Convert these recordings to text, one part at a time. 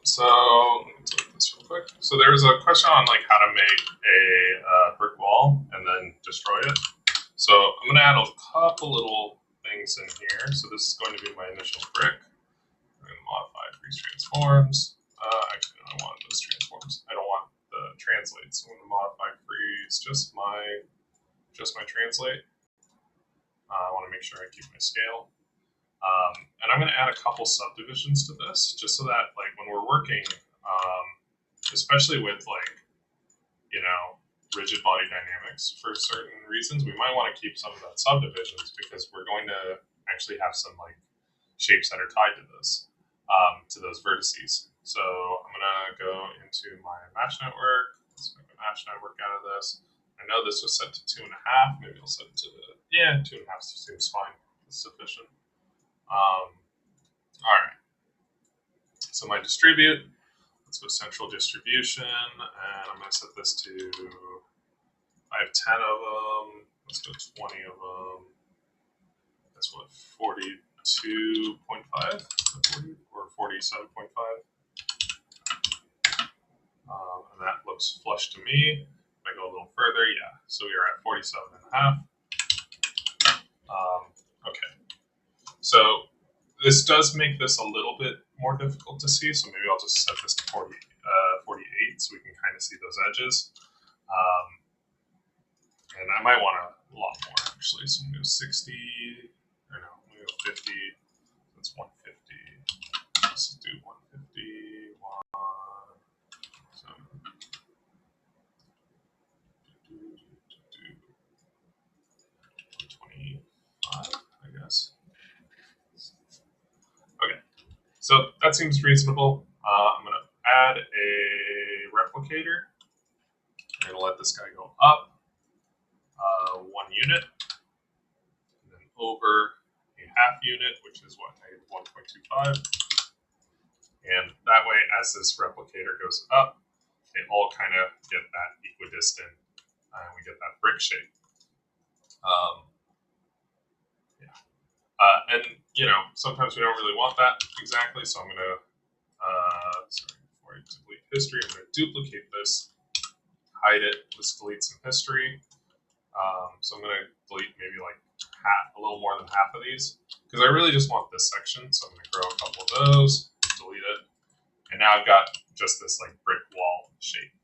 So let me delete this real quick. So there's a question on like how to make a brick wall and then destroy it. So I'm going to add a couple little things in here. So this is going to be my initial brick. I'm going to modify freeze transforms. Actually, I don't want those transforms. I don't want the translate. So I'm going to modify freeze just my translate. I want to make sure I keep my scale. And I'm going to add a couple subdivisions to this, just so that like when we're working, especially with like, you know, rigid body dynamics for certain reasons, we might want to keep some of that subdivisions because we're going to actually have some like shapes that are tied to this, to those vertices. So I'm going to go into my match network. Let's make a match network out of this. I know this was set to 2.5. Maybe I'll set it to 2.5 seems fine. It's sufficient. All right. So my distribute, let's go central distribution, and I'm going to set this to, I have 10 of them. Let's go 20 of them. That's what, 42.5 or 47.5. And that looks flush to me. If I go a little further, yeah. So we are at 47.5. Okay. So this does make this a little bit more difficult to see. So maybe I'll just set this to 48 so we can kind of see those edges. And I might want a lot more actually. So I'm going to go 60, or no, I'm going to go 50. That's 150. Let's do 150. 125, I guess. Okay, so that seems reasonable. I'm going to add a replicator. I'm going to let this guy go up 1 unit, and then over a half unit, which is what, -1.25. And that way, as this replicator goes up, they all kind of get that equidistant, and we get that brick shape. And you know, sometimes we don't really want that exactly, so I'm going to, sorry, before I delete history, I'm going to duplicate this, hide it, let's delete some history. So I'm going to delete maybe like a little more than half of these, because I really just want this section, so I'm going to grow a couple of those, delete it, and now I've got just this like brick wall shape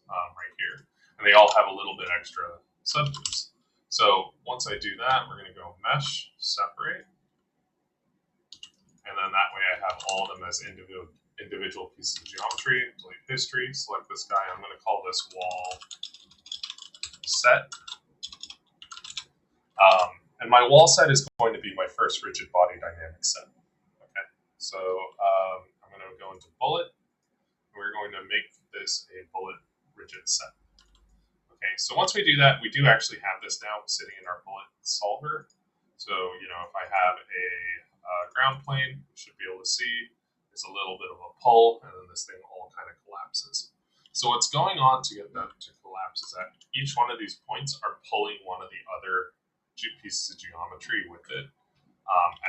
right here, and they all have a little bit extra subdivisions. So once I do that, we're going to go mesh, separate, and then that way I have all of them as individual pieces of geometry. Delete history, select this guy. I'm going to call this wall set. And my wall set is going to be my first rigid body dynamic set. Okay, so I'm going to go into bullet. And we're going to make this a bullet rigid set. Okay, so once we do that, we do actually have this now sitting in our bullet solver. So, you know, if I have a ground plane, you should be able to see there's a little bit of a pull, and then this thing all kind of collapses. So what's going on to get that to collapse is that each one of these points are pulling one of the other pieces of geometry with it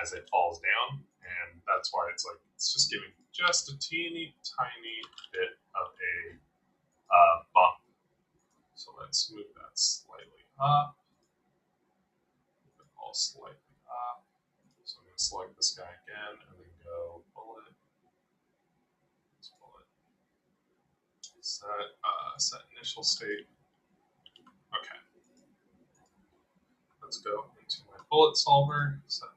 as it falls down, and that's why it's like it's just giving just a teeny tiny bit of a bump. So let's move that slightly up. Move it all slightly up. So I'm going to select this guy again and then go bullet. Bullet. Set initial state. Okay. Let's go into my bullet solver. Set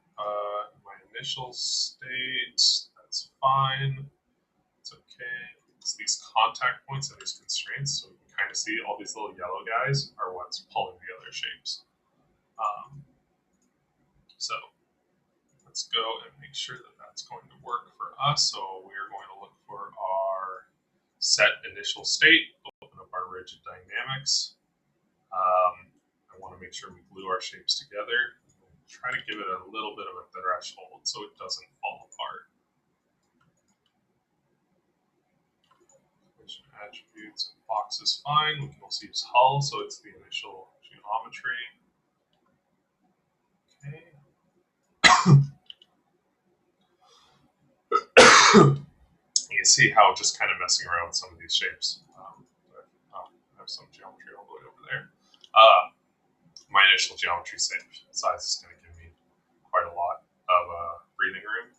my initial state. That's fine. It's okay. It's these contact points and these constraints, so we can kind of see all these little yellow guys are what's pulling the other shapes. So let's go and make sure that that's going to work for us. So we are going to look for our set initial state, open up our rigid dynamics. I want to make sure we glue our shapes together. Try to give it a little bit of a threshold so it doesn't fall apart. Attributes and box is fine. We can also use hull, so it's the initial geometry. Okay. can see how just kind of messing around with some of these shapes. I have some geometry all the way over there. My initial geometry size is going to give me quite a lot of breathing room.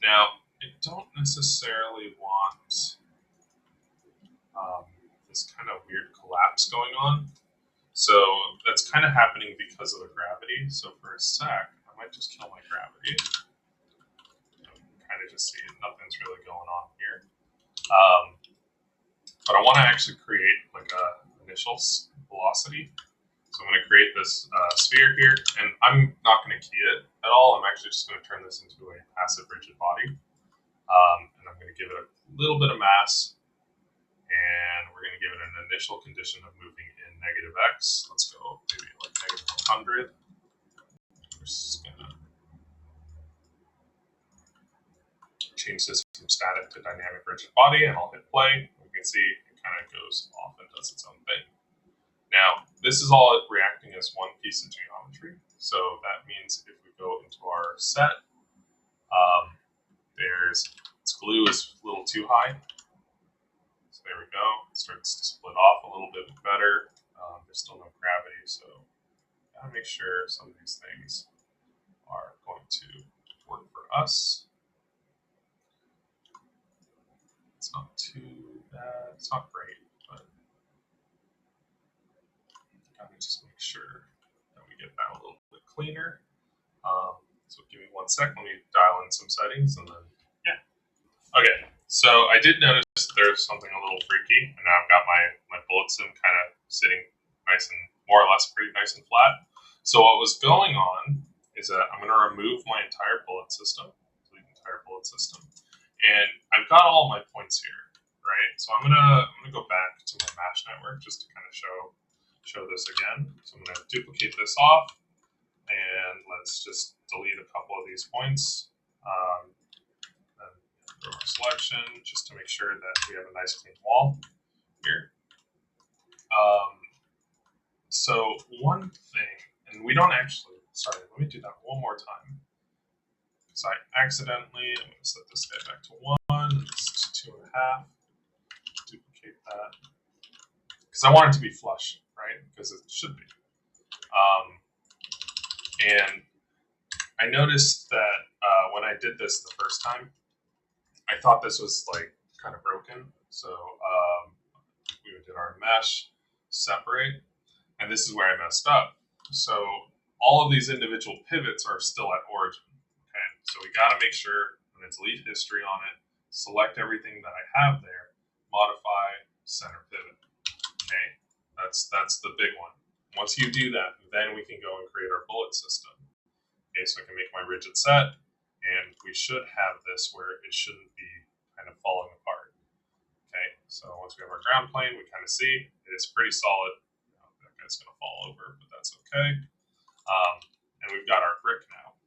Now, I don't necessarily want this kind of weird collapse going on. So that's kind of happening because of the gravity. So for a sec, I might just kill my gravity. Kind of just see nothing's really going on here. But I want to actually create like a initial velocity. So I'm going to create this sphere here, and I'm not going to key it at all. I'm actually just going to turn this into a passive rigid body. And I'm going to give it a little bit of mass, and we're going to give it an initial condition of moving in negative x. Let's go maybe like negative 100. We're just going to change this from static to dynamic rigid body, and I'll hit play. We can see it kind of goes off and does its own thing. Now, this is all reacting as one piece of geometry. So that means if we go into our set, its glue is a little too high. So there we go. It starts to split off a little bit better. There's still no gravity, so gotta make sure some of these things are going to work for us. It's not too bad. It's not great, but gotta just make sure that we get that a little bit cleaner. So give me 1 sec. Let me dial in some settings, and then yeah. Okay. So I did notice there's something a little freaky, and now I've got my bullet sim kind of sitting nice and more or less pretty nice and flat. So what was going on is that I'm going to remove my entire bullet system, delete the entire bullet system, and I've got all my points here, right? So I'm gonna go back to my mesh network just to kind of show this again. So I'm going to duplicate this off, and let's just delete a couple of these points. And throw our selection just to make sure that we have a nice clean wall here. So one thing, and we don't actually, sorry, let me do that one more time. So I accidentally, I'm going to set this guy back to 1, this to 2.5, duplicate that. Because I want it to be flush, right? Because it should be. And I noticed that when I did this the first time, I thought this was like kind of broken. So we did our mesh separate, and this is where I messed up. So all of these individual pivots are still at origin. Okay, so we got to make sure when it's delete history on it, select everything that I have there, modify center pivot. Okay, that's the big one. Once you do that, then we can go and create our bullet system. Okay, so I can make my rigid set, and we should have this where it shouldn't be kind of falling apart. Okay, so once we have our ground plane, we kind of see it is pretty solid. That guy's going to fall over, but that's okay. And we've got our brick now.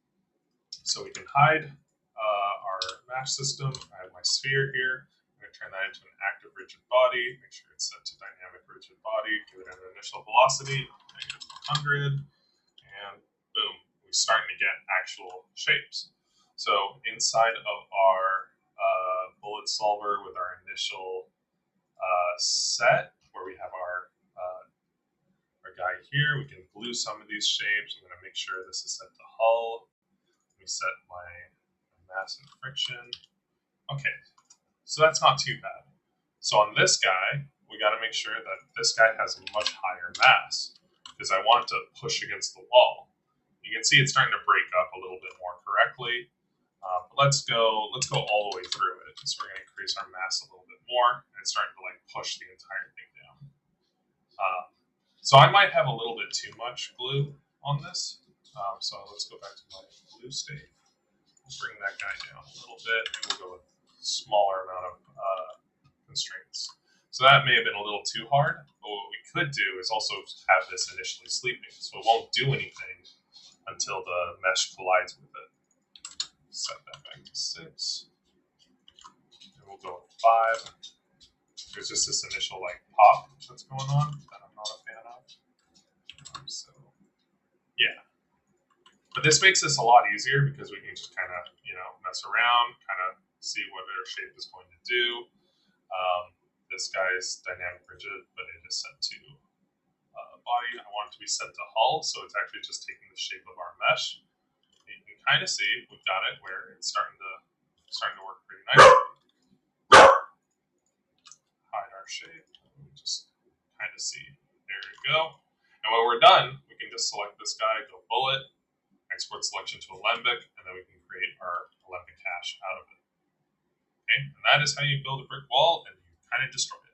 So we can hide our mesh system. I have my sphere here. I'm going to turn that into an active rigid body. Make sure it's set to dynamic rigid body. Give it an initial velocity, negative 100, and boom, we're starting to get actual shapes. So inside of our bullet solver with our initial set, where we have our guy here, we can glue some of these shapes. I'm going to make sure this is set to hull. Let me set my mass and friction. Okay, so that's not too bad. So on this guy, we got to make sure that this guy has a much higher mass, because I want to push against the wall. You can see it's starting to break up a little bit more correctly. But let's go all the way through it. So we're going to increase our mass a little bit more, and it's starting to like push the entire thing down. So I might have a little bit too much glue on this. So let's go back to my glue state. We'll bring that guy down a little bit, and we'll go with a smaller amount of constraints. So that may have been a little too hard, but what we could do is also have this initially sleeping, so it won't do anything until the mesh collides with it. Set that back to 6. And we'll go with 5. There's just this initial like pop that's going on that I'm not a fan of. So yeah. But this makes this a lot easier because we can just kind of, mess around, kind of see what our shape is going to do. This guy's dynamic rigid, but it is set to body. I want it to be set to hull, so it's actually just taking the shape of our mesh. And you can kind of see we've got it where it's starting to work pretty nicely. Hide our shape. We just kind of see. There we go. And when we're done, we can just select this guy, go bullet, export selection to Alembic, and then we can create our Alembic hash out of it. Okay, and that is how you build a brick wall and you kind of destroy it.